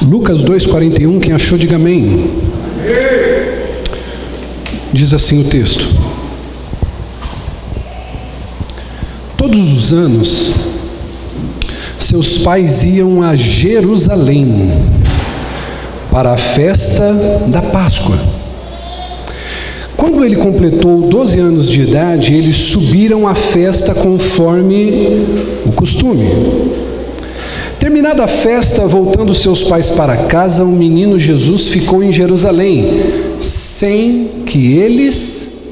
Lucas 2,41, quem achou, diga amém. Diz assim o texto: todos os anos, seus pais iam a Jerusalém para a festa da Páscoa. Quando ele completou 12 anos de idade, eles subiram à festa conforme o costume. Terminada a festa, voltando seus pais para casa, o menino Jesus ficou em Jerusalém, sem que eles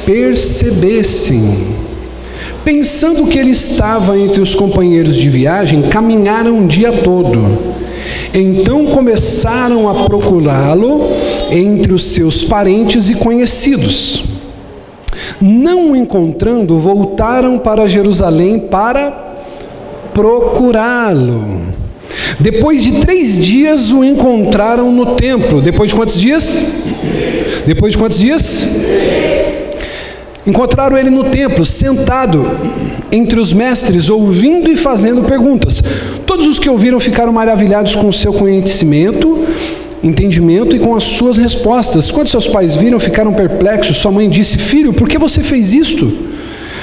percebessem. Pensando que ele estava entre os companheiros de viagem, caminharam um dia todo. Então começaram a procurá-lo entre os seus parentes e conhecidos. Não o encontrando, voltaram para Jerusalém para procurá-lo. Depois de 3 dias o encontraram no templo. Depois de quantos dias? Depois de quantos dias? Encontraram ele no templo, sentado entre os mestres, ouvindo e fazendo perguntas. Todos os que ouviram ficaram maravilhados com o seu conhecimento, entendimento e com as suas respostas. Quando seus pais viram, ficaram perplexos. Sua mãe disse: filho, por que você fez isto?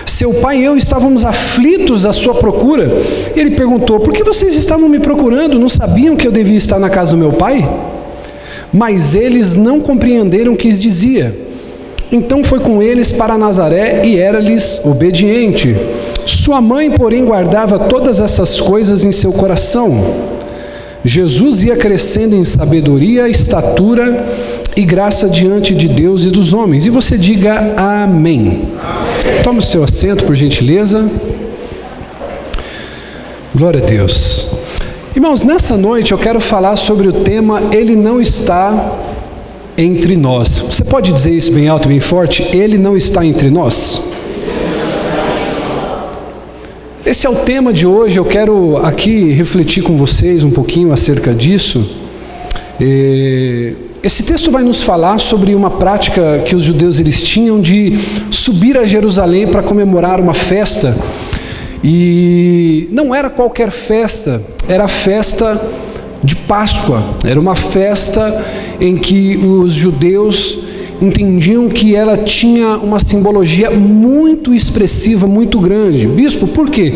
Seu pai e eu estávamos aflitos à sua procura. E ele perguntou: por que vocês estavam me procurando? Não sabiam que eu devia estar na casa do meu pai? Mas eles não compreenderam o que dizia. Então foi com eles para Nazaré e era-lhes obediente. Sua mãe, porém, guardava todas essas coisas em seu coração. Jesus ia crescendo em sabedoria, estatura e graça diante de Deus e dos homens. E você diga amém. Tome o seu assento, por gentileza. Glória a Deus. Irmãos, nessa noite eu quero falar sobre o tema Ele não está entre nós. Você pode dizer isso bem alto e bem forte? Ele não está entre nós. Esse é o tema de hoje. Eu quero aqui refletir com vocês um pouquinho acerca disso. Esse texto vai nos falar sobre uma prática que os judeus eles tinham de subir a Jerusalém para comemorar uma festa. E não era qualquer festa, era a festa de Páscoa. Era uma festa em que os judeus entendiam que ela tinha uma simbologia muito expressiva, muito grande. Bispo, por quê?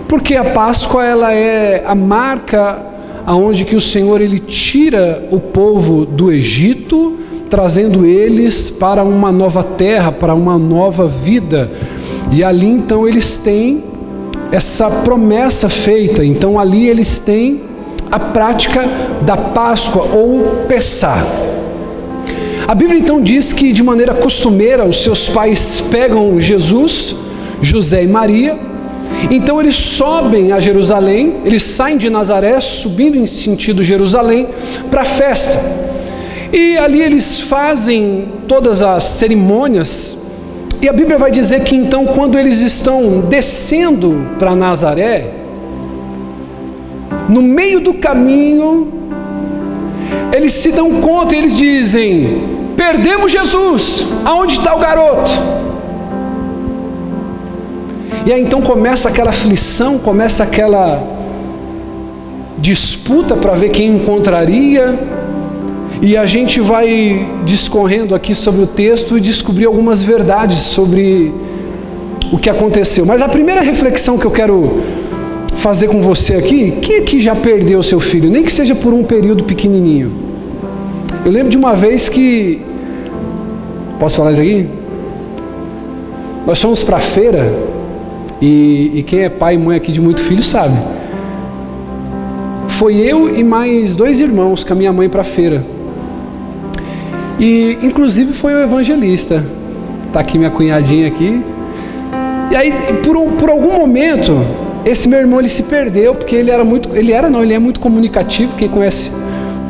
Porque a Páscoa ela é a marca aonde que o Senhor ele tira o povo do Egito, trazendo eles para uma nova terra, para uma nova vida. E ali então eles têm essa promessa feita. Então ali eles têm a prática da Páscoa ou Pessá. A Bíblia então diz que de maneira costumeira os seus pais pegam Jesus, José e Maria, então eles sobem a Jerusalém, eles saem de Nazaré, subindo em sentido Jerusalém, para a festa. E ali eles fazem todas as cerimônias, e a Bíblia vai dizer que então quando eles estão descendo para Nazaré, no meio do caminho, eles se dão conta e eles dizem: perdemos Jesus, aonde está o garoto? E aí então começa aquela aflição, começa aquela disputa para ver quem encontraria, e a gente vai discorrendo aqui sobre o texto e descobrir algumas verdades sobre o que aconteceu. Mas a primeira reflexão que eu quero fazer com você aqui: quem aqui já perdeu seu filho, nem que seja por um período pequenininho? Eu lembro de uma vez que, posso falar isso aqui? Nós fomos para a feira, e quem é pai e mãe aqui de muito filho sabe. Foi eu e mais 2 irmãos com a minha mãe para a feira. E inclusive foi o evangelista. Está aqui minha cunhadinha aqui. E aí por algum momento esse meu irmão ele se perdeu, porque ele é muito comunicativo. Quem conhece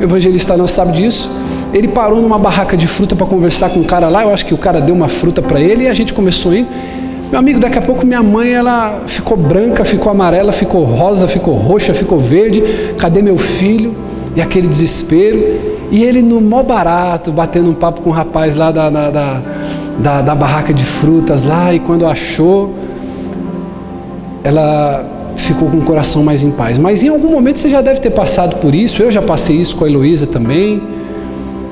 o evangelista não sabe disso. Ele parou numa barraca de fruta para conversar com um cara lá. Eu acho que o cara deu uma fruta para ele e a gente começou a ir. Meu amigo, daqui a pouco minha mãe ela ficou branca, ficou amarela, ficou rosa, ficou roxa, ficou verde. Cadê meu filho? E aquele desespero. E ele no mó barato, batendo um papo com o rapaz lá da barraca de frutas lá. E quando achou, ela ficou com o coração mais em paz. Mas em algum momento você já deve ter passado por isso. Eu já passei isso com a Heloísa também,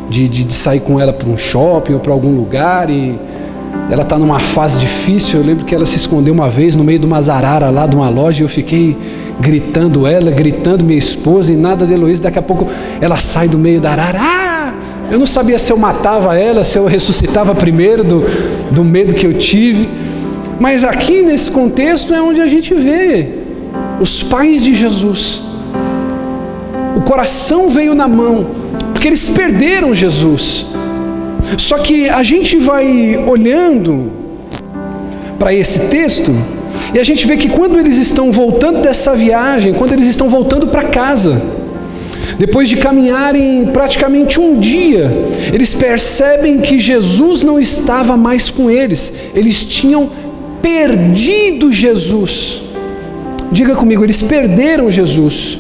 de sair com ela para um shopping ou para algum lugar e ela está numa fase difícil. Eu lembro que ela se escondeu uma vez no meio de uma zarara lá de uma loja e eu fiquei gritando minha esposa e nada de Heloísa. Daqui a pouco ela sai do meio da arara. Eu não sabia se eu matava ela, se eu ressuscitava primeiro do medo que eu tive. Mas aqui nesse contexto é onde a gente vê os pais de Jesus. O coração veio na mão, porque eles perderam Jesus. Só que a gente vai olhando para esse texto e a gente vê que quando eles estão voltando dessa viagem, quando eles estão voltando para casa, depois de caminharem praticamente um dia, eles percebem que Jesus não estava mais com eles. Eles tinham perdido Jesus. Diga comigo, eles perderam Jesus.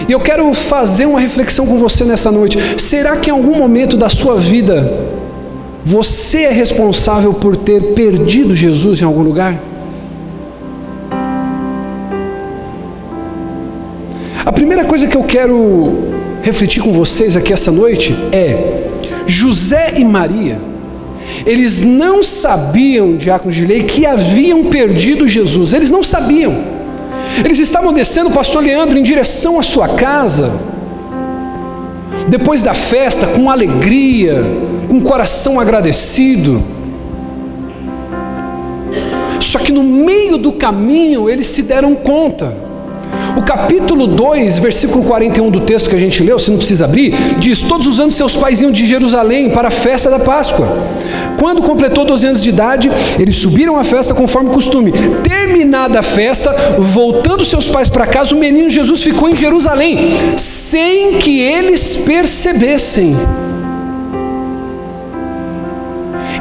E eu quero fazer uma reflexão com você nessa noite. Será que em algum momento da sua vida você é responsável por ter perdido Jesus em algum lugar? A primeira coisa que eu quero refletir com vocês aqui essa noite é: José e Maria, eles não sabiam, diácono Gilei, que haviam perdido Jesus. Eles não sabiam. Eles estavam descendo, pastor Leandro, em direção à sua casa, depois da festa, com alegria, com o coração agradecido. Só que no meio do caminho eles se deram conta. O capítulo 2, versículo 41 do texto que a gente leu, você não precisa abrir, diz: todos os anos seus pais iam de Jerusalém para a festa da Páscoa. Quando completou 12 anos de idade, eles subiram à festa conforme costume. Terminada a festa, voltando seus pais para casa, o menino Jesus ficou em Jerusalém, sem que eles percebessem.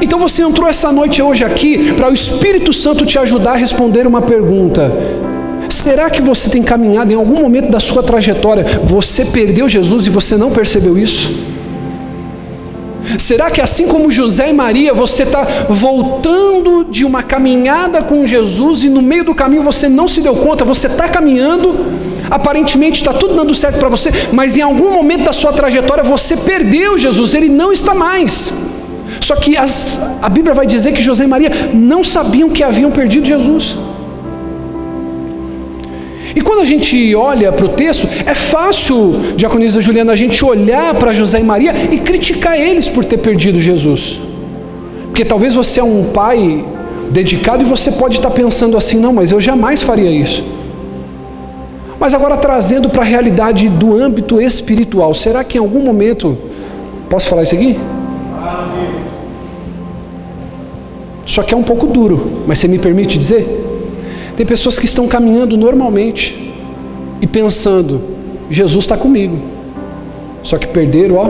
Então você entrou essa noite hoje aqui para o Espírito Santo te ajudar a responder uma pergunta: será que você tem caminhado em algum momento da sua trajetória, você perdeu Jesus e você não percebeu isso? Será que assim como José e Maria, você está voltando de uma caminhada com Jesus e no meio do caminho você não se deu conta? Você está caminhando, aparentemente está tudo dando certo para você, mas em algum momento da sua trajetória você perdeu Jesus, ele não está mais. Só que a Bíblia vai dizer que José e Maria não sabiam que haviam perdido Jesus. E quando a gente olha para o texto, é fácil, diaconisa Juliana, a gente olhar para José e Maria e criticar eles por ter perdido Jesus. Porque talvez você é um pai dedicado e você pode estar pensando assim: não, mas eu jamais faria isso. Mas agora trazendo para a realidade do âmbito espiritual, será que em algum momento, posso falar isso aqui? Só que é um pouco duro, mas você me permite dizer? Tem pessoas que estão caminhando normalmente e pensando: Jesus está comigo. Só que perderam, ó.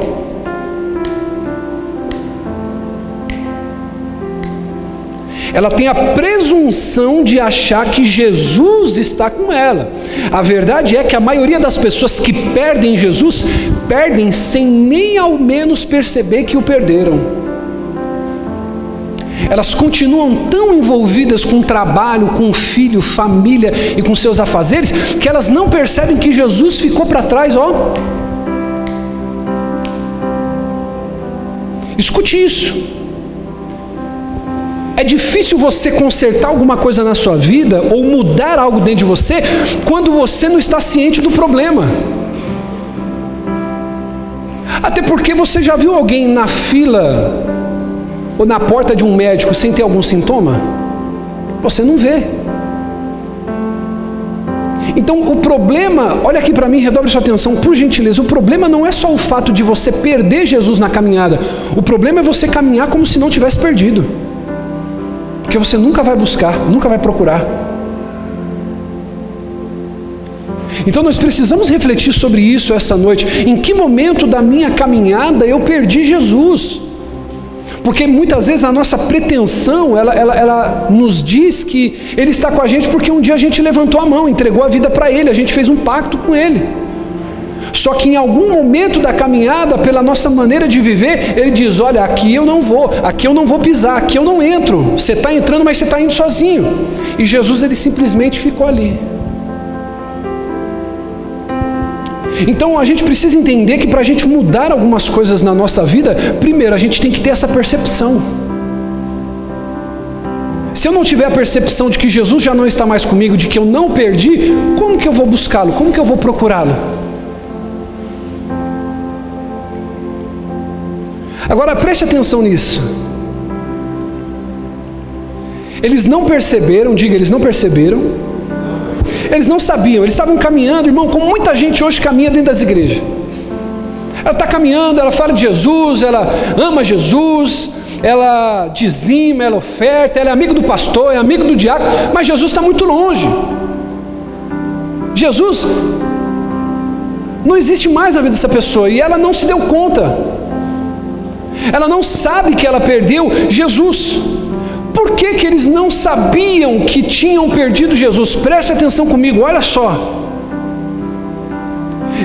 Ela tem a presunção de achar que Jesus está com ela. A verdade é que a maioria das pessoas que perdem Jesus, perdem sem nem ao menos perceber que o perderam. Elas continuam tão envolvidas com o trabalho, com o filho, família e com seus afazeres, que elas não percebem que Jesus ficou para trás, ó. Escute isso. É difícil você consertar alguma coisa na sua vida ou mudar algo dentro de você quando você não está ciente do problema. Até porque você já viu alguém na fila ou na porta de um médico sem ter algum sintoma? Você não vê. Então o problema, olha aqui para mim, redobre sua atenção, por gentileza. O problema não é só o fato de você perder Jesus na caminhada. O problema é você caminhar como se não tivesse perdido. Porque você nunca vai buscar, nunca vai procurar. Então nós precisamos refletir sobre isso essa noite. Em que momento da minha caminhada eu perdi Jesus? Porque muitas vezes a nossa pretensão, ela nos diz que Ele está com a gente porque um dia a gente levantou a mão, entregou a vida para Ele, a gente fez um pacto com Ele. Só que em algum momento da caminhada, pela nossa maneira de viver, ele diz: olha, aqui eu não vou pisar, aqui eu não entro. Você está entrando, mas você está indo sozinho. E Jesus, ele simplesmente ficou ali. Então a gente precisa entender que para a gente mudar algumas coisas na nossa vida, primeiro a gente tem que ter essa percepção. Se eu não tiver a percepção de que Jesus já não está mais comigo, de que eu não perdi, como que eu vou buscá-lo? Como que eu vou procurá-lo? Agora preste atenção nisso. Eles não perceberam, diga, eles não perceberam. Eles não sabiam, eles estavam caminhando, irmão, como muita gente hoje caminha dentro das igrejas. Ela está caminhando, ela fala de Jesus, ela ama Jesus, ela dizima, ela oferta, ela é amigo do pastor, é amigo do diácono, mas Jesus está muito longe. Jesus não existe mais na vida dessa pessoa, e ela não se deu conta. Ela não sabe que ela perdeu Jesus. Por que que eles não sabiam que tinham perdido Jesus? Preste atenção comigo, olha só.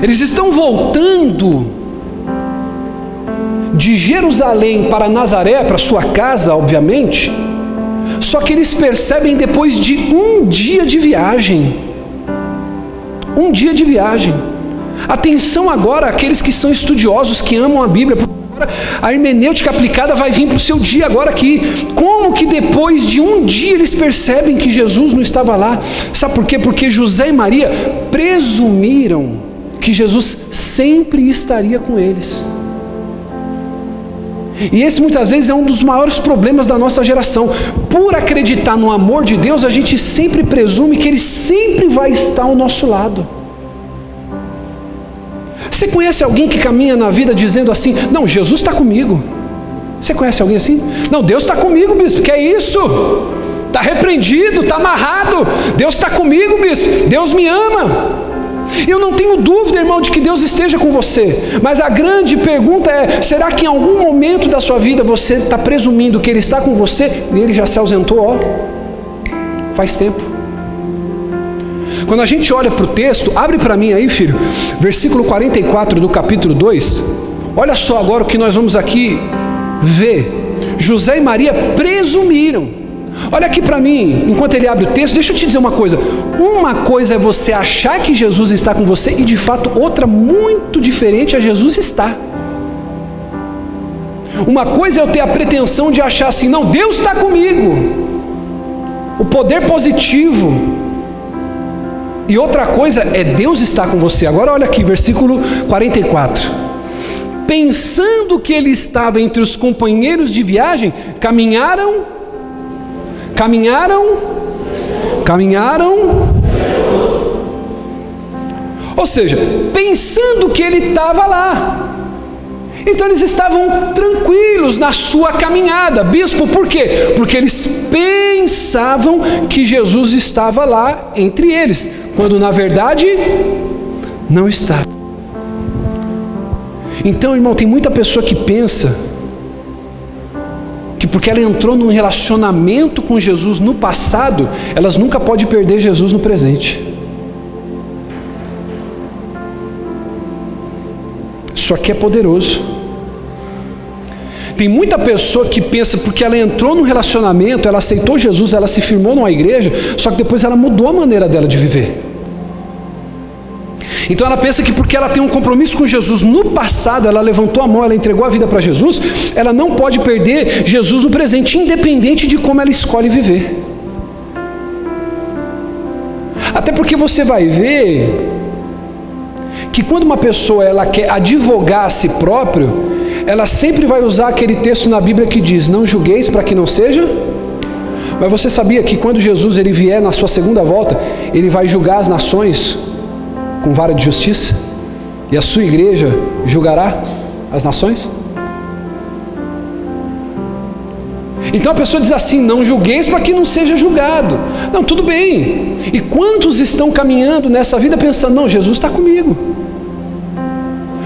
Eles estão voltando de Jerusalém para Nazaré, para sua casa, obviamente. Só que eles percebem depois de um dia de viagem. Um dia de viagem. Atenção agora àqueles que são estudiosos, que amam a Bíblia. A hermenêutica aplicada vai vir para o seu dia agora aqui. Como que depois de um dia eles percebem que Jesus não estava lá? Sabe por quê? Porque José e Maria presumiram que Jesus sempre estaria com eles. E esse muitas vezes é um dos maiores problemas da nossa geração. Por acreditar no amor de Deus, a gente sempre presume que Ele sempre vai estar ao nosso lado. Você conhece alguém que caminha na vida dizendo assim: não, Jesus está comigo? Você conhece alguém assim? Não, Deus está comigo, bispo. Que é isso? Está repreendido, está amarrado. Deus está comigo, bispo. Deus me ama. Eu não tenho dúvida, irmão, de que Deus esteja com você. Mas a grande pergunta é: será que em algum momento da sua vida você está presumindo que Ele está com você e Ele já se ausentou, ó, faz tempo? Quando a gente olha para o texto, abre para mim aí, filho, versículo 44 do capítulo 2. Olha só agora o que nós vamos aqui ver. José e Maria presumiram. Olha aqui para mim, enquanto ele abre o texto, deixa eu te dizer uma coisa. Uma coisa é você achar que Jesus está com você, e de fato outra muito diferente é Jesus estar. Uma coisa é eu ter a pretensão de achar assim: não, Deus está comigo, o poder positivo. E outra coisa é Deus estar com você. Agora olha aqui, versículo 44. Pensando que ele estava entre os companheiros de viagem, caminharam. Ou seja, pensando que ele estava lá. Então eles estavam tranquilos na sua caminhada. Bispo, por quê? Porque eles pensavam que Jesus estava lá entre eles, quando na verdade não estava. Então, irmão, tem muita pessoa que pensa que porque ela entrou num relacionamento com Jesus no passado, elas nunca podem perder Jesus no presente. Isso aqui é poderoso. Tem muita pessoa que pensa porque ela entrou num relacionamento, ela aceitou Jesus, ela se firmou numa igreja, só que depois ela mudou a maneira dela de viver. Então ela pensa que porque ela tem um compromisso com Jesus no passado, ela levantou a mão, ela entregou a vida para Jesus, ela não pode perder Jesus no presente, independente de como ela escolhe viver. Até porque você vai ver que quando uma pessoa ela quer advogar a si próprio, ela sempre vai usar aquele texto na Bíblia que diz: não julgueis para que não seja. Mas você sabia que quando Jesus ele vier na sua segunda volta, ele vai julgar as nações com vara de justiça? E a sua igreja julgará as nações? Então a pessoa diz assim: não julgueis para que não seja julgado. Não, tudo bem. E quantos estão caminhando nessa vida pensando: não, Jesus está comigo?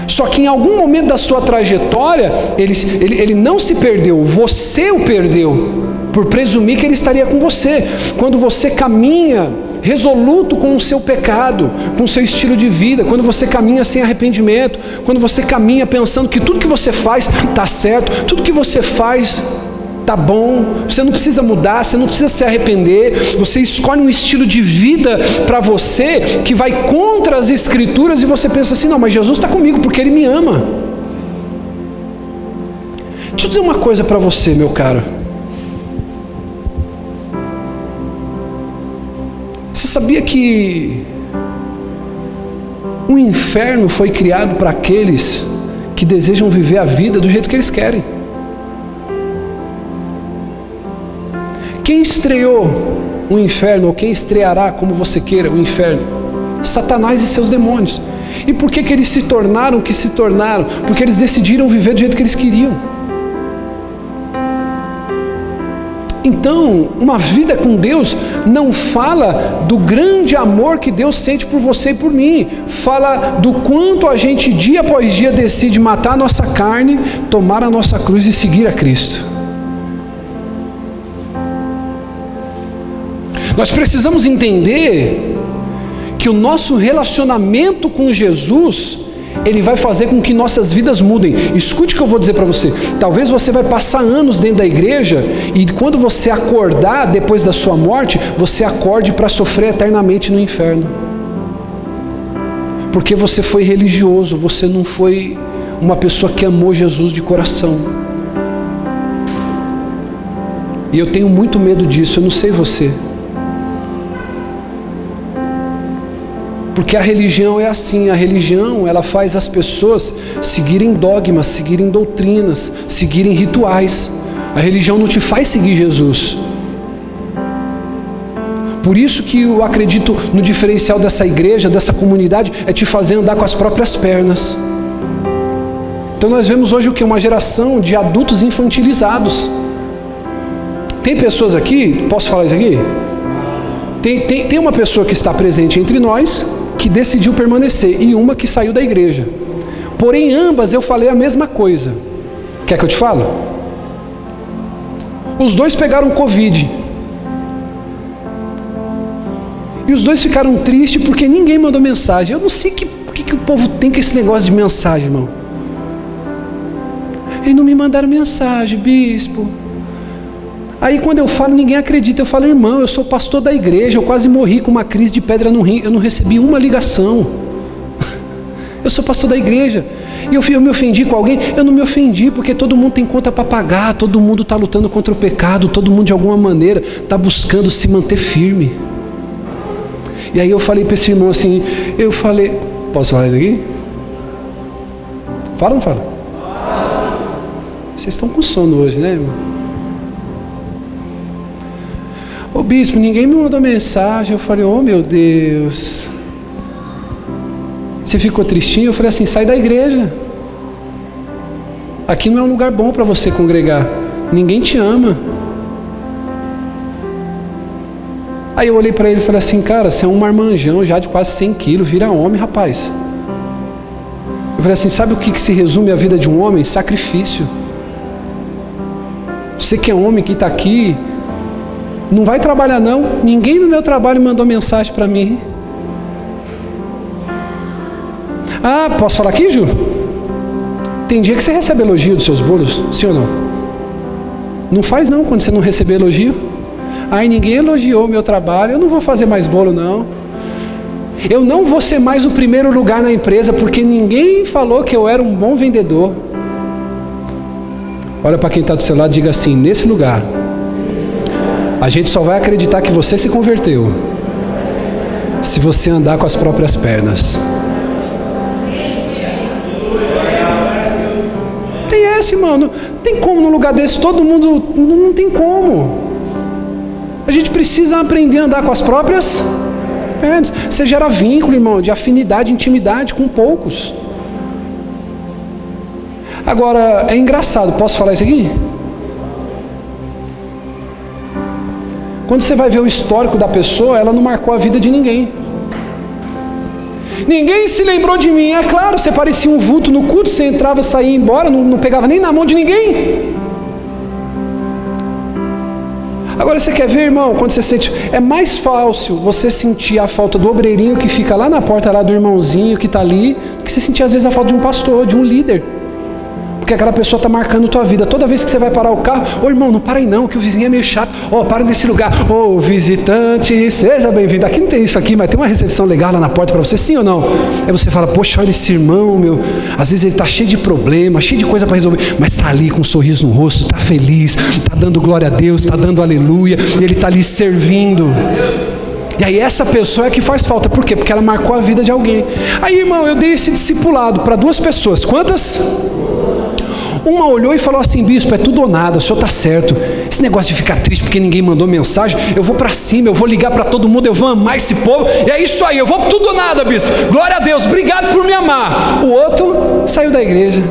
Só que em algum momento da sua trajetória, ele não se perdeu, você o perdeu, por presumir que ele estaria com você. Quando você caminha resoluto com o seu pecado, com o seu estilo de vida, quando você caminha sem arrependimento, quando você caminha pensando que tudo que você faz está certo, tudo que você faz está bom, você não precisa mudar, você não precisa se arrepender, você escolhe um estilo de vida para você que vai contra as Escrituras e você pensa assim, não, mas Jesus está comigo porque Ele me ama. Deixa eu dizer uma coisa para você, meu caro. Você sabia que o inferno foi criado para aqueles que desejam viver a vida do jeito que eles querem? Quem estreou o inferno, ou quem estreará, como você queira, o inferno? Satanás e seus demônios. E por que eles se tornaram o que se tornaram? Porque eles decidiram viver do jeito que eles queriam. Então, uma vida com Deus não fala do grande amor que Deus sente por você e por mim. Fala do quanto a gente dia após dia decide matar a nossa carne, tomar a nossa cruz e seguir a Cristo. Nós precisamos entender que o nosso relacionamento com Jesus, Ele vai fazer com que nossas vidas mudem. Escute o que eu vou dizer para você. Talvez você vai passar anos dentro da igreja e quando você acordar depois da sua morte, você acorde para sofrer eternamente no inferno. Porque você foi religioso, você não foi uma pessoa que amou Jesus de coração. E eu tenho muito medo disso, eu não sei você. Porque a religião é assim, a religião ela faz as pessoas seguirem dogmas, seguirem doutrinas, seguirem rituais. A religião não te faz seguir Jesus. Por isso que eu acredito no diferencial dessa igreja, dessa comunidade, é te fazer andar com as próprias pernas. Então nós vemos hoje o que? Uma geração de adultos infantilizados. Tem pessoas aqui, posso falar isso aqui? Tem uma pessoa que está presente entre nós, que decidiu permanecer, e uma que saiu da igreja. Porém, ambas eu falei a mesma coisa. Quer que eu te fale? Os dois pegaram Covid. E os dois ficaram tristes porque ninguém mandou mensagem. Eu não sei por que o povo tem com esse negócio de mensagem, irmão. Eles não me mandaram mensagem, bispo. Aí quando eu falo, ninguém acredita. Eu falo, irmão, eu sou pastor da igreja, eu quase morri com uma crise de pedra no rim, eu não recebi uma ligação. Eu sou pastor da igreja. E eu me ofendi com alguém? Eu não me ofendi, porque todo mundo tem conta para pagar, todo mundo está lutando contra o pecado, todo mundo de alguma maneira está buscando se manter firme. E aí eu falei para esse irmão assim, posso falar isso aqui? Fala ou não fala? Vocês estão com sono hoje, né, irmão? Ô bispo, ninguém me mandou mensagem. Eu falei, oh meu Deus. Você ficou tristinho? Eu falei assim, sai da igreja. Aqui não é um lugar bom para você congregar. Ninguém te ama. Aí eu olhei para ele e falei assim, cara, você é um marmanjão já de quase 100 quilos, vira homem, rapaz. Eu falei assim, sabe o que se resume a vida de um homem? Sacrifício. Você que é homem, que está aqui, não vai trabalhar não. Ninguém no meu trabalho mandou mensagem para mim. Ah, posso falar aqui, Ju? Tem dia que você recebe elogio dos seus bolos, sim ou não? Não faz não quando você não receber elogio. Ai, ninguém elogiou o meu trabalho, eu não vou fazer mais bolo não. Eu não vou ser mais o primeiro lugar na empresa porque ninguém falou que eu era um bom vendedor. Olha para quem está do seu lado e diga assim, nesse lugar a gente só vai acreditar que você se converteu se você andar com as próprias pernas. Tem essa, irmão. Tem como num lugar desse todo mundo... Não tem como. A gente precisa aprender a andar com as próprias pernas. Você gera vínculo, irmão, de afinidade, intimidade com poucos. Agora, é engraçado. Posso falar isso aqui? Quando você vai ver o histórico da pessoa, ela não marcou a vida de ninguém. Ninguém se lembrou de mim. É claro, você parecia um vulto no culto, você entrava, saía embora, não pegava nem na mão de ninguém. Agora você quer ver, irmão, quando você sente... É mais fácil você sentir a falta do obreirinho que fica lá na porta, lá do irmãozinho que está ali, do que você sentir às vezes a falta de um pastor, de um líder. Porque aquela pessoa está marcando a tua vida. Toda vez que você vai parar o carro, ô irmão, não para aí não, que o vizinho é meio chato. Ó, para nesse lugar. Ô, visitante, seja bem-vindo. Aqui não tem isso aqui, mas tem uma recepção legal lá na porta para você, sim ou não? Aí você fala, poxa, olha esse irmão, meu. Às vezes ele está cheio de problemas, cheio de coisa para resolver, mas está ali com um sorriso no rosto, está feliz, está dando glória a Deus, está dando aleluia, e ele está ali servindo. E aí essa pessoa é que faz falta. Por quê? Porque ela marcou a vida de alguém. Aí, irmão, eu dei esse discipulado para 2 pessoas. Quantas? Uma olhou e falou assim, bispo, é tudo ou nada, o senhor está certo. Esse negócio de ficar triste porque ninguém mandou mensagem, eu vou para cima, eu vou ligar para todo mundo, eu vou amar esse povo, e é isso aí, eu vou para tudo ou nada, bispo. Glória a Deus, obrigado por me amar. O outro saiu da igreja.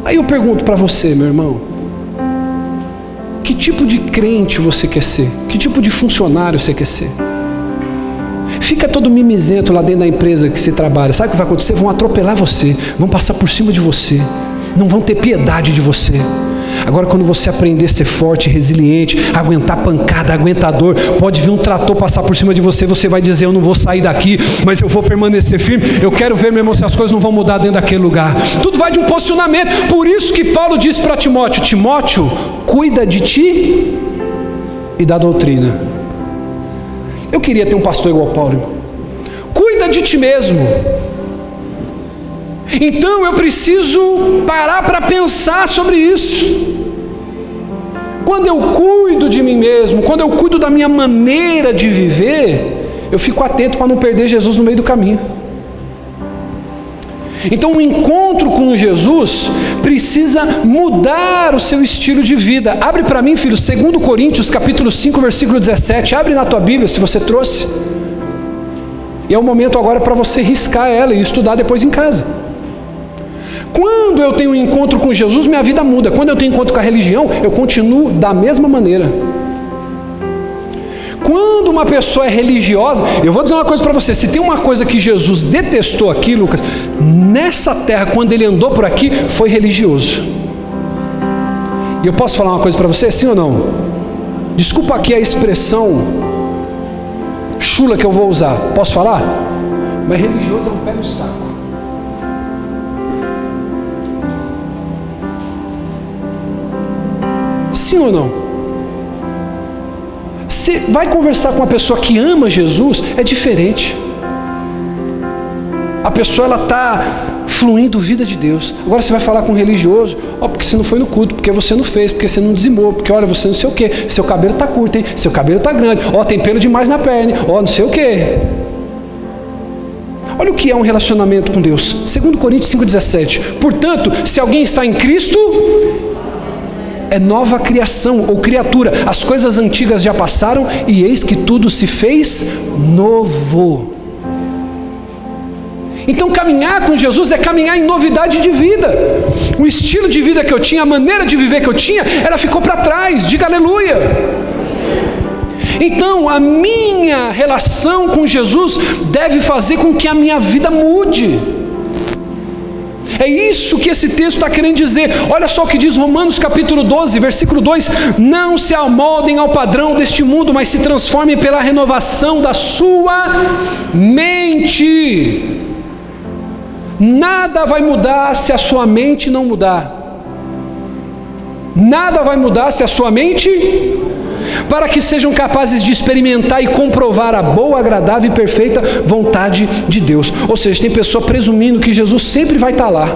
Aí eu pergunto para você, meu irmão, que tipo de crente você quer ser? Que tipo de funcionário você quer ser? Fica todo mimizento lá dentro da empresa que você trabalha. Sabe o que vai acontecer? Vão atropelar você, vão passar por cima de você, não vão ter piedade de você. Agora, quando você aprender a ser forte, resiliente, aguentar pancada, aguentador, pode vir um trator passar por cima de você, você vai dizer, eu não vou sair daqui, mas eu vou permanecer firme. Eu quero ver, meu irmão, se as coisas não vão mudar dentro daquele lugar. Tudo vai de um posicionamento. Por isso que Paulo disse para Timóteo, Timóteo, cuida de ti e da doutrina. Eu queria ter um pastor igual Paulo, irmão. Cuida de ti mesmo. Então eu preciso parar para pensar sobre isso. Quando eu cuido de mim mesmo, quando eu cuido da minha maneira de viver, eu fico atento para não perder Jesus no meio do caminho. Então o encontro com Jesus precisa mudar o seu estilo de vida. Abre para mim, filho, 2 Coríntios capítulo 5, versículo 17. Abre na tua Bíblia, se você trouxe. E é o momento agora para você riscar ela e estudar depois em casa. Quando eu tenho um encontro com Jesus, minha vida muda. Quando eu tenho encontro com a religião, eu continuo da mesma maneira. Quando uma pessoa é religiosa, eu vou dizer uma coisa para você, se tem uma coisa que Jesus detestou aqui, Lucas, nessa terra, quando ele andou por aqui, foi religioso. E eu posso falar uma coisa para você, sim ou não? Desculpa aqui a expressão chula que eu vou usar, posso falar? Mas religioso é um pé no saco. Sim ou não? Você vai conversar com uma pessoa que ama Jesus, é diferente. A pessoa, ela está fluindo vida de Deus. Agora você vai falar com um religioso, porque você não foi no culto, porque você não fez, porque você não dizimou, porque olha, você não sei o quê, seu cabelo está curto, hein? Seu cabelo está grande, tem pelo demais na perna, não sei o quê. Olha o que é um relacionamento com Deus. 2 Coríntios 5,17. Portanto, se alguém está em Cristo, é nova criação ou criatura. As coisas antigas já passaram e eis que tudo se fez novo. Então caminhar com Jesus é caminhar em novidade de vida. O estilo de vida que eu tinha, a maneira de viver que eu tinha, ela ficou para trás. Diga aleluia. Então a minha relação com Jesus deve fazer com que a minha vida mude. É isso que esse texto está querendo dizer. Olha só o que diz Romanos capítulo 12, versículo 2. Não se amoldem ao padrão deste mundo, mas se transformem pela renovação da sua mente. Nada vai mudar se a sua mente não mudar. Nada vai mudar se a sua mente... para que sejam capazes de experimentar e comprovar a boa, agradável e perfeita vontade de Deus. Ou seja, tem pessoa presumindo que Jesus sempre vai estar lá,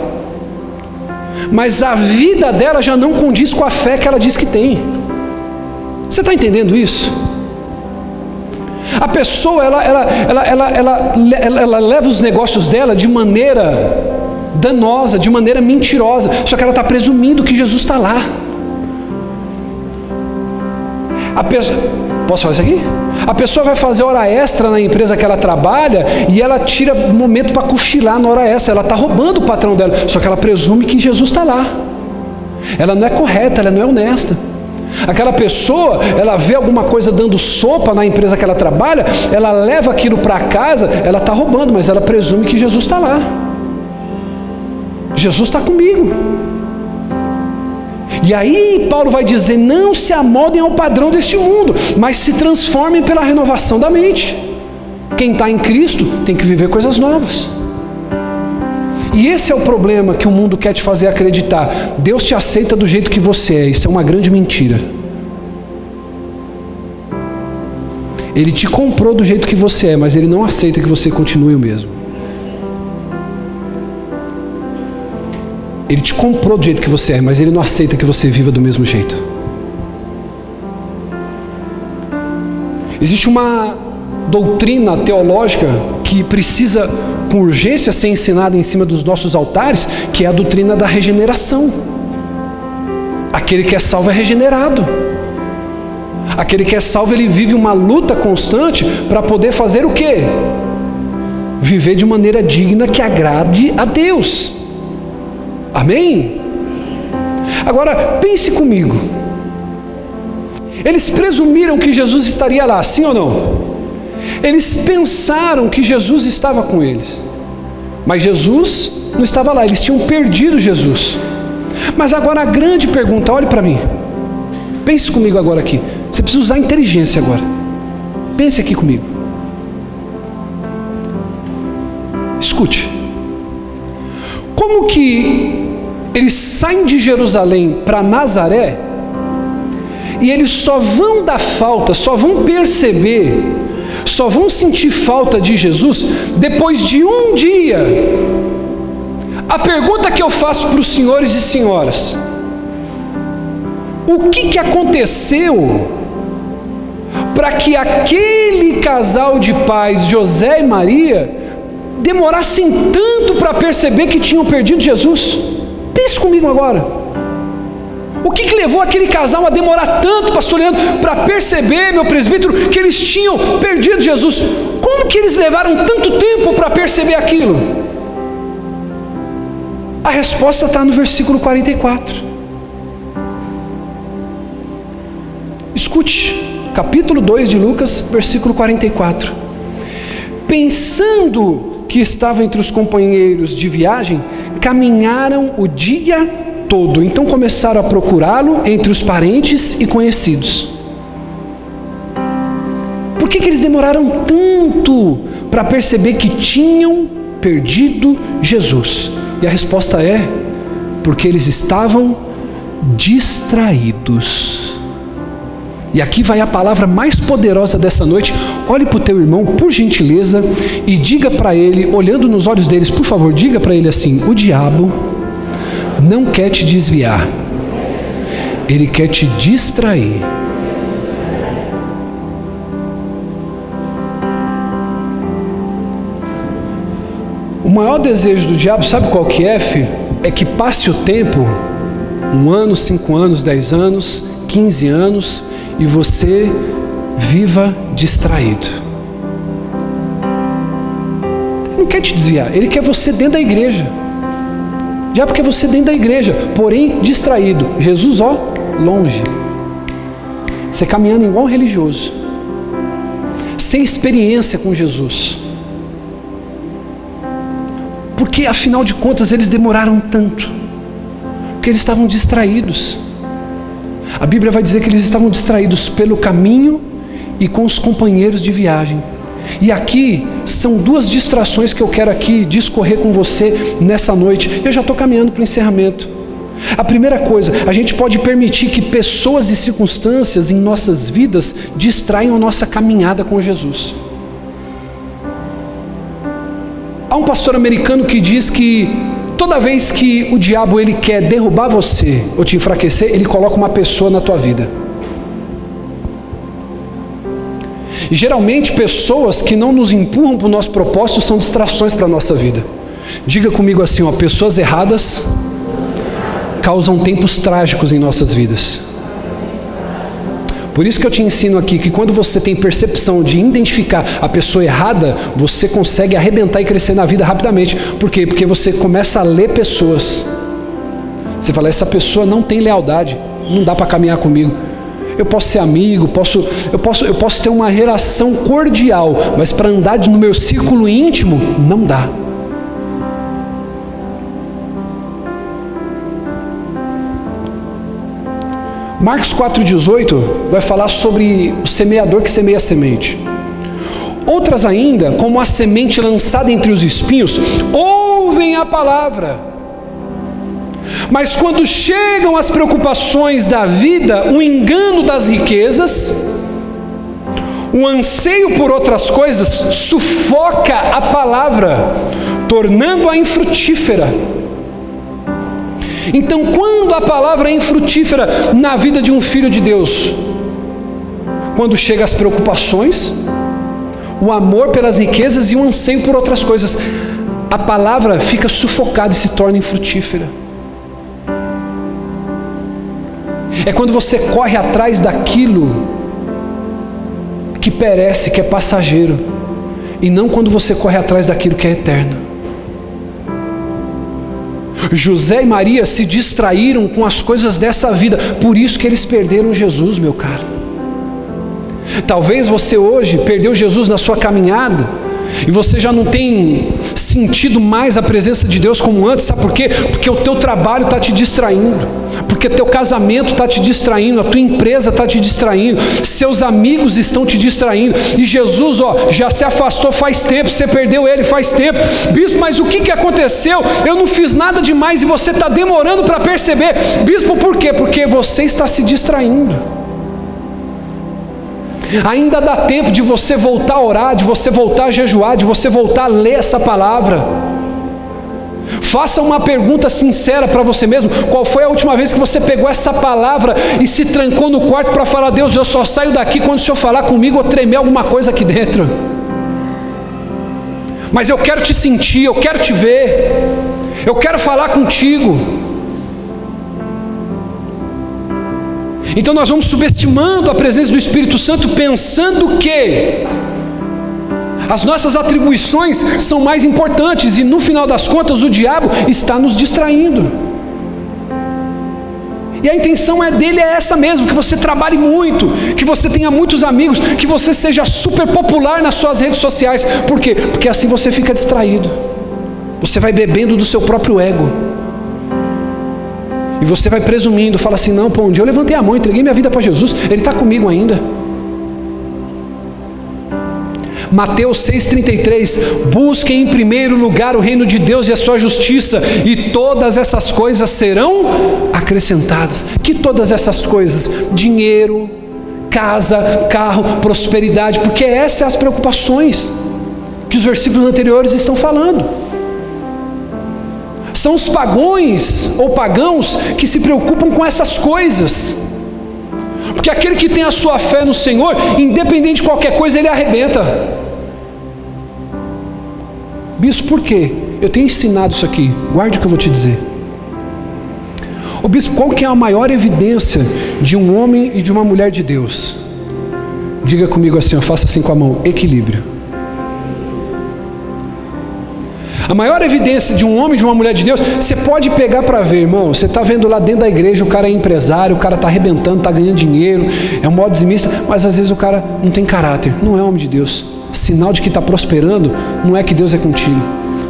mas a vida dela já não condiz com a fé que ela diz que tem. Você está entendendo isso? A pessoa, ela leva os negócios dela de maneira danosa, de maneira mentirosa, só que ela está presumindo que Jesus está lá. A pessoa, posso fazer isso aqui? A pessoa vai fazer hora extra na empresa que ela trabalha e ela tira momento para cochilar na hora extra. Ela está roubando o patrão dela, só que ela presume que Jesus está lá. Ela não é correta, ela não é honesta. Aquela pessoa, ela vê alguma coisa dando sopa na empresa que ela trabalha, ela leva aquilo para casa, ela está roubando, mas ela presume que Jesus está lá. Jesus está comigo. E aí Paulo vai dizer, não se amoldem ao padrão deste mundo, mas se transformem pela renovação da mente. Quem está em Cristo tem que viver coisas novas. E esse é o problema que o mundo quer te fazer acreditar. Deus te aceita do jeito que você é. Isso é uma grande mentira. Ele te comprou do jeito que você é, mas Ele não aceita que você continue o mesmo. Ele te comprou do jeito que você é, mas Ele não aceita que você viva do mesmo jeito. Existe uma doutrina teológica que precisa com urgência ser ensinada em cima dos nossos altares, que é a doutrina da regeneração. Aquele que é salvo é regenerado. Aquele que é salvo, ele vive uma luta constante para poder fazer o quê? Viver de maneira digna que agrade a Deus. Amém? Agora, pense comigo. Eles presumiram que Jesus estaria lá, sim ou não? Eles pensaram que Jesus estava com eles, mas Jesus não estava lá, eles tinham perdido Jesus. Mas agora a grande pergunta, olhe para mim, pense comigo agora aqui, você precisa usar inteligência agora, pense aqui comigo, escute, como que eles saem de Jerusalém para Nazaré, e eles só vão dar falta, só vão perceber, só vão sentir falta de Jesus depois de um dia. A pergunta que eu faço para os senhores e senhoras: o que aconteceu para que aquele casal de pais, José e Maria, demorassem tanto para perceber que tinham perdido Jesus? Pense comigo agora. O que levou aquele casal a demorar tanto, pastor Leandro, para perceber, meu presbítero, que eles tinham perdido Jesus? Como que eles levaram tanto tempo para perceber aquilo? A resposta está no versículo 44. Escute, capítulo 2 de Lucas, versículo 44. Pensando que estava entre os companheiros de viagem, caminharam o dia todo, então começaram a procurá-lo entre os parentes e conhecidos. Por que eles demoraram tanto para perceber que tinham perdido Jesus? E a resposta é: porque eles estavam distraídos. E aqui vai a palavra mais poderosa dessa noite. Olhe para o teu irmão, por gentileza, e diga para ele, olhando nos olhos deles, por favor, diga para ele assim: o diabo não quer te desviar, ele quer te distrair. O maior desejo do diabo, sabe qual que é, filho? É que passe o tempo, 1 ano, 5 anos, 10 anos, 15 anos, e você viva distraído. Ele não quer te desviar, ele quer você dentro da igreja. O diabo quer você dentro da igreja, porém distraído. Jesus, ó, longe. Você caminhando igual um religioso, sem experiência com Jesus. Porque afinal de contas eles demoraram tanto, porque eles estavam distraídos. A Bíblia vai dizer que eles estavam distraídos pelo caminho e com os companheiros de viagem. E aqui são 2 distrações que eu quero aqui discorrer com você nessa noite. Eu já estou caminhando para o encerramento. A primeira coisa, a gente pode permitir que pessoas e circunstâncias em nossas vidas distraiam a nossa caminhada com Jesus. Há um pastor americano que diz que toda vez que o diabo ele quer derrubar você ou te enfraquecer, ele coloca uma pessoa na tua vida. E geralmente pessoas que não nos empurram para o nosso propósito são distrações para a nossa vida. Diga comigo assim, ó: pessoas erradas causam tempos trágicos em nossas vidas. Por isso que eu te ensino aqui que quando você tem percepção de identificar a pessoa errada, você consegue arrebentar e crescer na vida rapidamente. Por quê? Porque você começa a ler pessoas. Você fala: essa pessoa não tem lealdade, não dá para caminhar comigo. Eu posso ser amigo, eu posso ter uma relação cordial, mas para andar no meu círculo íntimo, não dá. Marcos 4,18 vai falar sobre o semeador que semeia a semente. Outras ainda, como a semente lançada entre os espinhos, ouvem a palavra. Mas quando chegam as preocupações da vida, o engano das riquezas, o anseio por outras coisas, sufoca a palavra, tornando-a infrutífera. Então, quando a palavra é infrutífera na vida de um filho de Deus? Quando chegam as preocupações, o amor pelas riquezas e o anseio por outras coisas, a palavra fica sufocada e se torna infrutífera. É quando você corre atrás daquilo que perece, que é passageiro, e não quando você corre atrás daquilo que é eterno. José e Maria se distraíram com as coisas dessa vida, por isso que eles perderam Jesus, meu caro. Talvez você hoje perdeu Jesus na sua caminhada, e você já não tem sentido mais a presença de Deus como antes. Sabe por quê? Porque o teu trabalho está te distraindo, porque teu casamento está te distraindo, a tua empresa está te distraindo, seus amigos estão te distraindo, e Jesus já se afastou faz tempo, você perdeu Ele faz tempo. Bispo, mas o que aconteceu? Eu não fiz nada demais e você está demorando para perceber. Bispo, por quê? Porque você está se distraindo. Ainda dá tempo de você voltar a orar, de você voltar a jejuar, de você voltar a ler essa palavra. Faça uma pergunta sincera para você mesmo: qual foi a última vez que você pegou essa palavra e se trancou no quarto para falar: Deus, eu só saio daqui quando o Senhor falar comigo ou tremer alguma coisa aqui dentro, mas eu quero te sentir, eu quero te ver, eu quero falar contigo. Então nós vamos subestimando a presença do Espírito Santo, pensando que as nossas atribuições são mais importantes, e no final das contas o diabo está nos distraindo. E a intenção dele é essa mesmo: que você trabalhe muito, que você tenha muitos amigos, que você seja super popular nas suas redes sociais. Por quê? Porque assim você fica distraído, você vai bebendo do seu próprio ego. E você vai presumindo, fala assim: não, um dia eu levantei a mão, entreguei minha vida para Jesus, Ele está comigo ainda. Mateus 6,33: busquem em primeiro lugar o reino de Deus e a sua justiça, e todas essas coisas serão acrescentadas. Que todas essas coisas? Dinheiro, casa, carro, prosperidade, porque essas são as preocupações que os versículos anteriores estão falando. São os pagões ou pagãos que se preocupam com essas coisas, porque aquele que tem a sua fé no Senhor, independente de qualquer coisa, ele arrebenta. Bispo, por quê? Eu tenho ensinado isso aqui, guarde o que eu vou te dizer. Ô bispo, qual que é a maior evidência de um homem e de uma mulher de Deus? Diga comigo assim, faça assim com a mão: equilíbrio. A maior evidência de um homem e de uma mulher de Deus, você pode pegar para ver, irmão. Você está vendo lá dentro da igreja, o cara é empresário, o cara está arrebentando, está ganhando dinheiro, é um modo dizimista, mas às vezes o cara não tem caráter, não é homem de Deus. Sinal de que está prosperando, não é que Deus é contigo.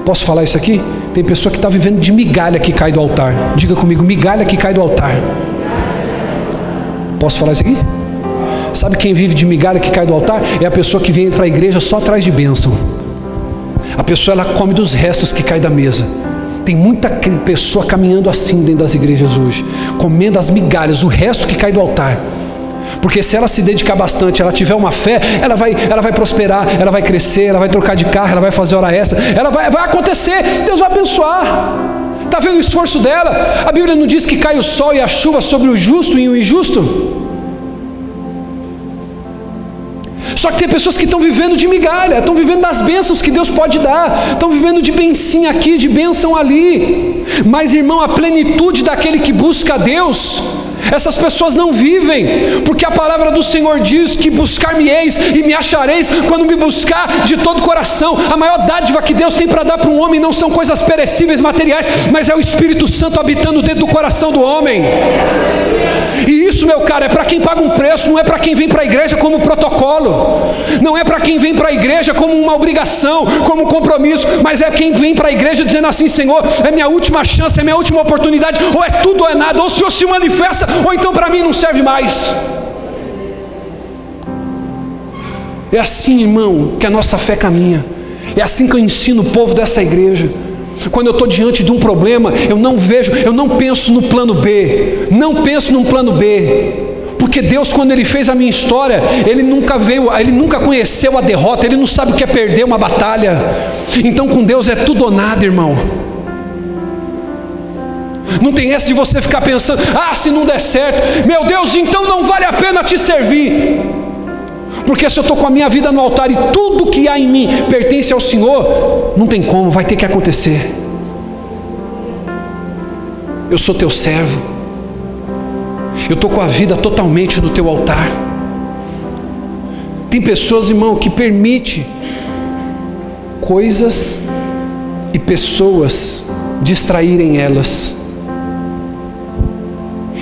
Posso falar isso aqui? Tem pessoa que está vivendo de migalha que cai do altar. Diga comigo: migalha que cai do altar. Posso falar isso aqui? Sabe quem vive de migalha que cai do altar? É a pessoa que vem para a igreja só atrás de bênção. A pessoa, ela come dos restos que cai da mesa. Tem muita pessoa caminhando assim dentro das igrejas hoje, comendo as migalhas, o resto que cai do altar. Porque se ela se dedicar bastante, ela tiver uma fé, ela vai prosperar, ela vai crescer, ela vai trocar de carro, ela vai fazer hora extra, vai acontecer, Deus vai abençoar. Está vendo o esforço dela? A Bíblia não diz que cai o sol e a chuva sobre o justo e o injusto? Só que tem pessoas que estão vivendo de migalha, estão vivendo das bênçãos que Deus pode dar, estão vivendo de bencinho aqui, de bênção ali. Mas, irmão, a plenitude daquele que busca a Deus, essas pessoas não vivem, porque a palavra do Senhor diz que buscar-me-eis e me achareis quando me buscar de todo o coração. A maior dádiva que Deus tem para dar para um homem não são coisas perecíveis, materiais, mas é o Espírito Santo habitando dentro do coração do homem. E Isso, meu caro, é para quem paga um preço, não é para quem vem para a igreja como protocolo, não é para quem vem para a igreja como uma obrigação, como um compromisso, mas é quem vem para a igreja dizendo assim: Senhor, é minha última chance, é minha última oportunidade, ou é tudo ou é nada, ou o Senhor se manifesta, ou então para mim não serve mais. É assim, irmão, que a nossa fé caminha. É assim que eu ensino o povo dessa igreja. Quando eu estou diante de um problema, eu não penso no plano B, não penso num plano B, porque Deus, quando Ele fez a minha história, Ele nunca conheceu a derrota, Ele não sabe o que é perder uma batalha. Então com Deus é tudo ou nada, irmão. Não tem essa de você ficar pensando: se não der certo, meu Deus, então não vale a pena te servir. Porque se eu estou com a minha vida no altar e tudo que há em mim pertence ao Senhor, não tem como, vai ter que acontecer. Eu sou teu servo, eu estou com a vida totalmente no teu altar. Tem pessoas, irmão, que permitem coisas e pessoas distraírem elas.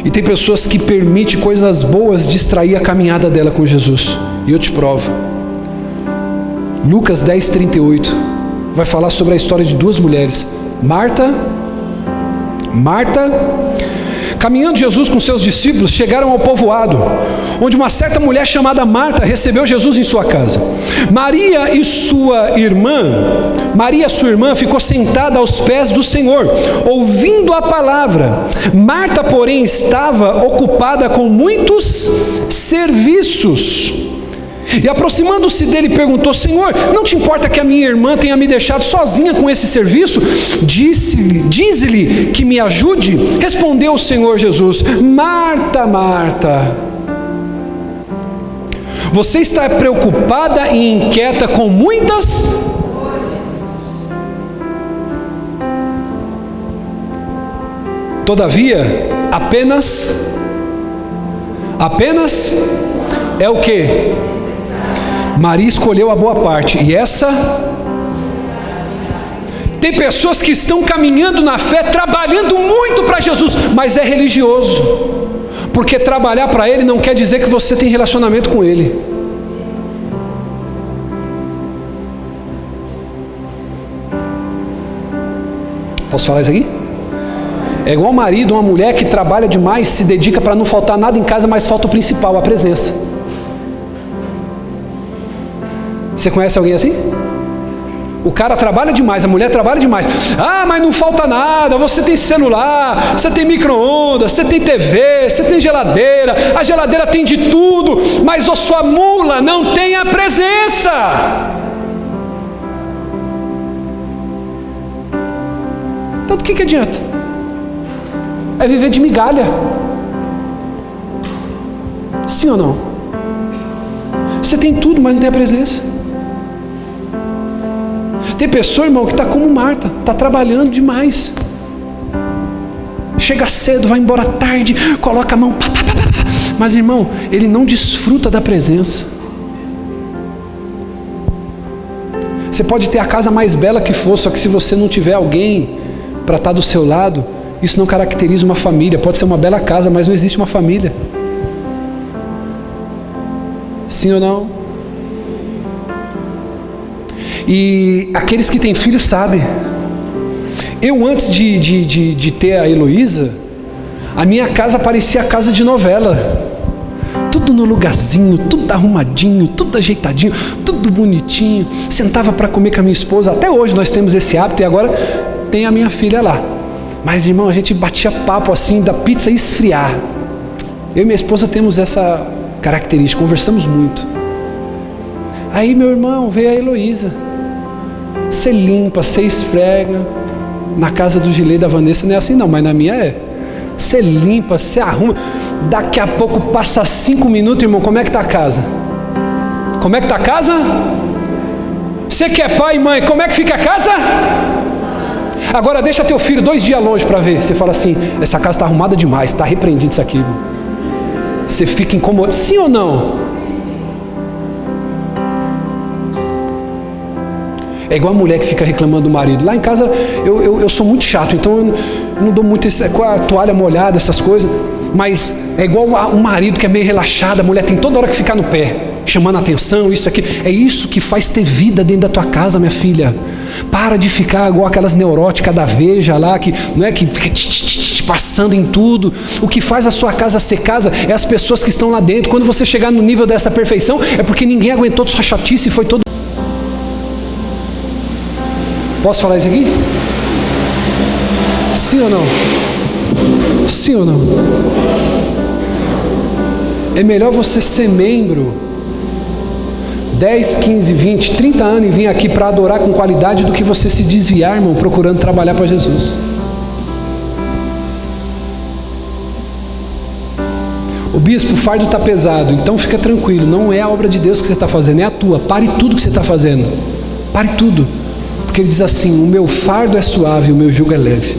E tem pessoas que permitem coisas boas distrair a caminhada dela com Jesus. E eu te provo. Lucas 10:38 vai falar sobre a história de duas mulheres. Marta, caminhando Jesus com seus discípulos, chegaram ao povoado, onde uma certa mulher chamada Marta recebeu Jesus em sua casa. Maria, sua irmã, ficou sentada aos pés do Senhor, ouvindo a palavra. Marta, porém, estava ocupada com muitos serviços. E aproximando-se dele, perguntou: Senhor, não te importa que a minha irmã tenha me deixado sozinha com esse serviço? Dize-lhe que me ajude. Respondeu o Senhor Jesus: Marta, Marta, você está preocupada e inquieta com muitas? Todavia, apenas é o que? Maria escolheu a boa parte, e essa... Tem pessoas que estão caminhando na fé, trabalhando muito para Jesus, mas é religioso, porque trabalhar para Ele não quer dizer que você tem relacionamento com Ele. Posso falar isso aqui? É igual um marido, uma mulher que trabalha demais, se dedica para não faltar nada em casa, mas falta o principal, a presença. Você conhece alguém assim? O cara trabalha demais, a mulher trabalha demais. Mas não falta nada, você tem celular, você tem micro-ondas, você tem TV, você tem geladeira, a geladeira tem de tudo, mas a sua mula não tem a presença. Então do que adianta? É viver de migalha. Sim ou não? Você tem tudo, mas não tem a presença. Tem pessoa, irmão, que está como Marta, está trabalhando demais. Chega cedo, vai embora tarde, coloca a mão, mas, irmão, ele não desfruta da presença. Você pode ter a casa mais bela que for, só que se você não tiver alguém para estar do seu lado, isso não caracteriza uma família. Pode ser uma bela casa, mas não existe uma família. Sim ou não? E aqueles que têm filhos sabem. Eu, antes de ter a Heloísa, a minha casa parecia a casa de novela. Tudo no lugarzinho, tudo arrumadinho, tudo ajeitadinho, tudo bonitinho. Sentava para comer com a minha esposa. Até hoje nós temos esse hábito, e agora tem a minha filha lá. Mas, irmão, a gente batia papo assim, da pizza esfriar. Eu e minha esposa temos essa característica, conversamos muito. Aí, meu irmão, veio a Heloísa. Você limpa, você esfrega. Na casa do Gilei e da Vanessa não é assim não, mas na minha é. Você limpa, você arruma. Daqui a pouco passa 5 minutos, irmão, como é que está a casa? Como é que está a casa? Você que é pai e mãe, como é que fica a casa? Agora deixa teu filho 2 dias longe para ver. Você fala assim: essa casa está arrumada demais, está repreendido isso aqui, irmão. Você fica incomodado, sim ou não? É igual a mulher que fica reclamando do marido. Lá em casa eu sou muito chato, então eu não dou muito com a toalha molhada, essas coisas. mas é igual um marido que é meio relaxado, a mulher tem toda hora que ficar no pé, chamando a atenção, isso aqui. É isso que faz ter vida dentro da tua casa, minha filha. Para de ficar igual aquelas neuróticas da Veja lá, que não é que fica passando em tudo. O que faz a sua casa ser casa é as pessoas que estão lá dentro. Quando você chegar no nível dessa perfeição, é porque ninguém aguentou sua chatice e foi todo. Posso falar isso aqui? Sim ou não? Sim ou não? É melhor você ser membro 10, 15, 20, 30 anos e vir aqui para adorar com qualidade do que você se desviar, irmão, procurando trabalhar para Jesus. O bispo, o fardo está pesado, então fica tranquilo, não é a obra de Deus que você está fazendo, é a tua. Pare tudo que você está fazendo. Pare tudo. Porque ele diz assim: o meu fardo é suave, o meu jugo é leve.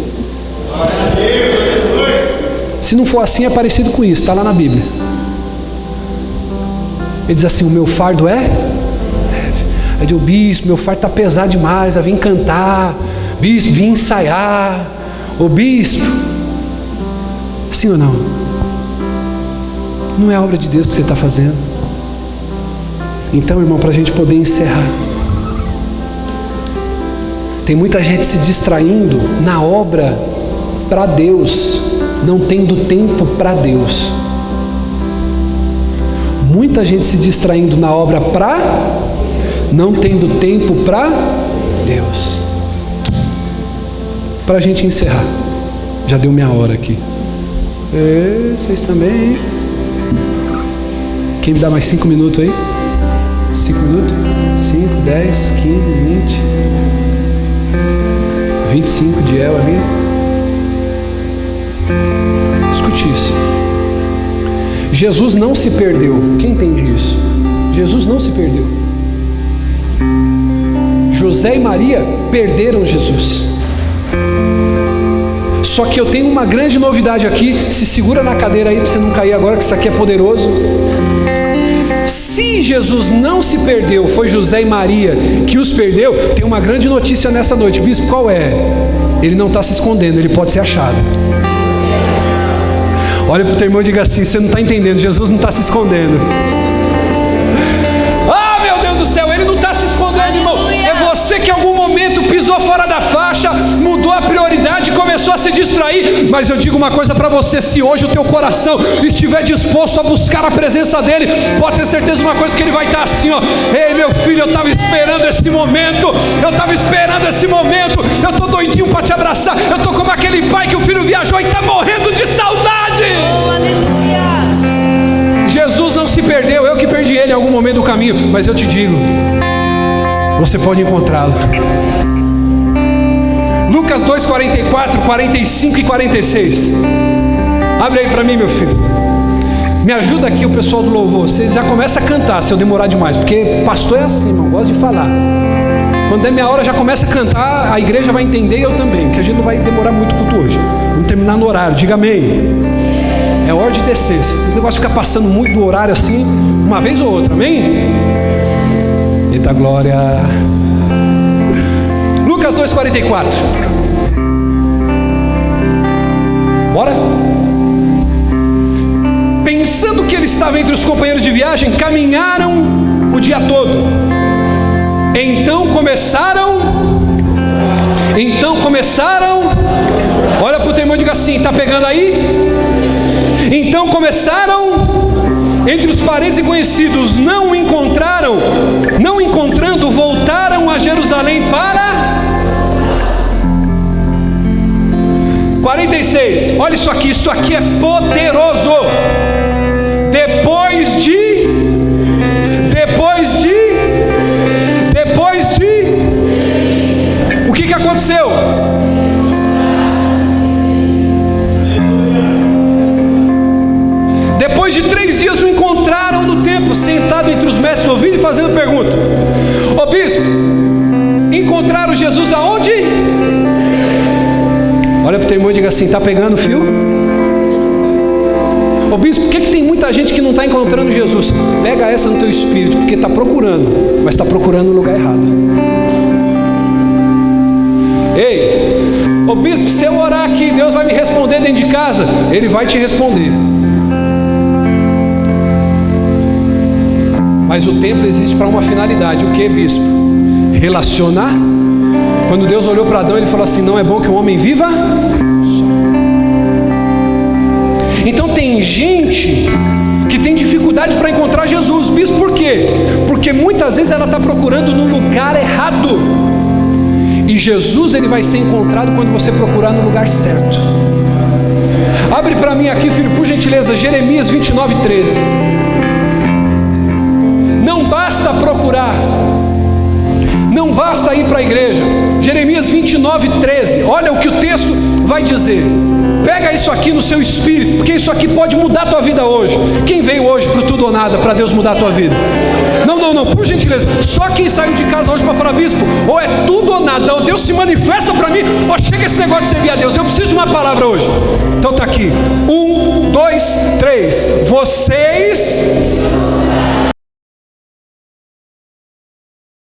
Se não for assim, é parecido com isso, está lá na Bíblia. Ele diz assim: o meu fardo é leve. Aí diz: o bispo, meu fardo está pesado demais, a vir cantar, bispo, vim ensaiar. O bispo, sim ou não? Não é a obra de Deus que você está fazendo. Então, irmão, para a gente poder encerrar, tem muita gente se distraindo na obra para Deus, não tendo tempo para Deus. Muita gente se distraindo na obra para, não tendo tempo para Deus. Para a gente encerrar, já deu minha hora aqui. Vocês também, hein? Quem me dá mais 5 minutos aí? 5 minutos? 5, 10, 15, 20, 25 de El ali. Escute isso. Jesus não se perdeu. Quem entende isso? Jesus não se perdeu. José e Maria perderam Jesus. Só que eu tenho uma grande novidade aqui. Se segura na cadeira aí para você não cair agora, que isso aqui é poderoso. Se Jesus não se perdeu, foi José e Maria que os perdeu, tem uma grande notícia nessa noite. Bispo, qual é? Ele não está se escondendo, ele pode ser achado. Olha para o teu irmão e diga assim: você não está entendendo, Jesus não está se escondendo. Ah, meu Deus do céu, ele não está se escondendo, irmão. É você que em algum momento pisou fora da faixa, mudou a prioridade, começou a se distrair. Mas eu digo uma coisa para você: se hoje o teu coração estiver disposto a buscar a presença dele, pode ter certeza uma coisa, que ele vai estar assim, ó: ei, meu filho, eu estava esperando esse momento, eu estou doidinho para te abraçar, eu estou como aquele pai que o filho viajou e está morrendo de saudade. Oh, aleluia. Jesus não se perdeu, eu que perdi ele em algum momento do caminho, mas eu te digo, você pode encontrá-lo. Lucas 2, 44, 45 e 46. Abre aí para mim, meu filho. Me ajuda aqui o pessoal do louvor. Vocês já começam a cantar se eu demorar demais, porque pastor é assim, irmão, gosta de falar. Quando é minha hora, já começa a cantar, a igreja vai entender e eu também, que a gente não vai demorar muito culto hoje. Vamos terminar no horário, diga amém. É hora de descer. Esse negócio fica passando muito do horário assim, uma vez ou outra, amém? Eita glória. Lucas 2,44. Bora? Pensando que ele estava entre os companheiros de viagem, caminharam o dia todo. Então começaram. Olha para o teu irmão e diga assim: está pegando aí? Então começaram, entre os parentes e conhecidos, não encontrando, voltaram a Jerusalém para 46. Olha isso aqui é poderoso. Depois de o que aconteceu? Depois de 3 dias o encontraram no templo, sentado entre os mestres, ouvindo e fazendo pergunta. Ô bispo, encontraram Jesus aonde? Olha para o teu irmão e diga assim: está pegando o fio? Ô bispo, por que tem muita gente que não está encontrando Jesus? Pega essa no teu espírito, porque está procurando, mas está procurando no lugar errado. Ei, ô bispo, se eu orar aqui, Deus vai me responder dentro dentro de casa, Ele vai te responder. Mas o templo existe para uma finalidade. O que, bispo? Relacionar. Quando Deus olhou para Adão, Ele falou assim: não é bom que o homem viva só. Então tem gente que tem dificuldade para encontrar Jesus. Bispo, por quê? Porque muitas vezes ela está procurando no lugar errado. E Jesus, Ele vai ser encontrado quando você procurar no lugar certo. Abre para mim aqui, filho, por gentileza, Jeremias 29:13. Não basta procurar, não basta ir para a igreja. Jeremias 29:13. Olha o que o texto vai dizer. Pega isso aqui no seu espírito, porque isso aqui pode mudar a tua vida hoje. Quem veio hoje para o tudo ou nada, para Deus mudar a tua vida? Não, por gentileza. Só quem saiu de casa hoje para falar: bispo, ou é tudo ou nada, ou Deus se manifesta para mim, ou chega esse negócio de servir a Deus. Eu preciso de uma palavra hoje. Então está aqui. 1, 2, 3. Você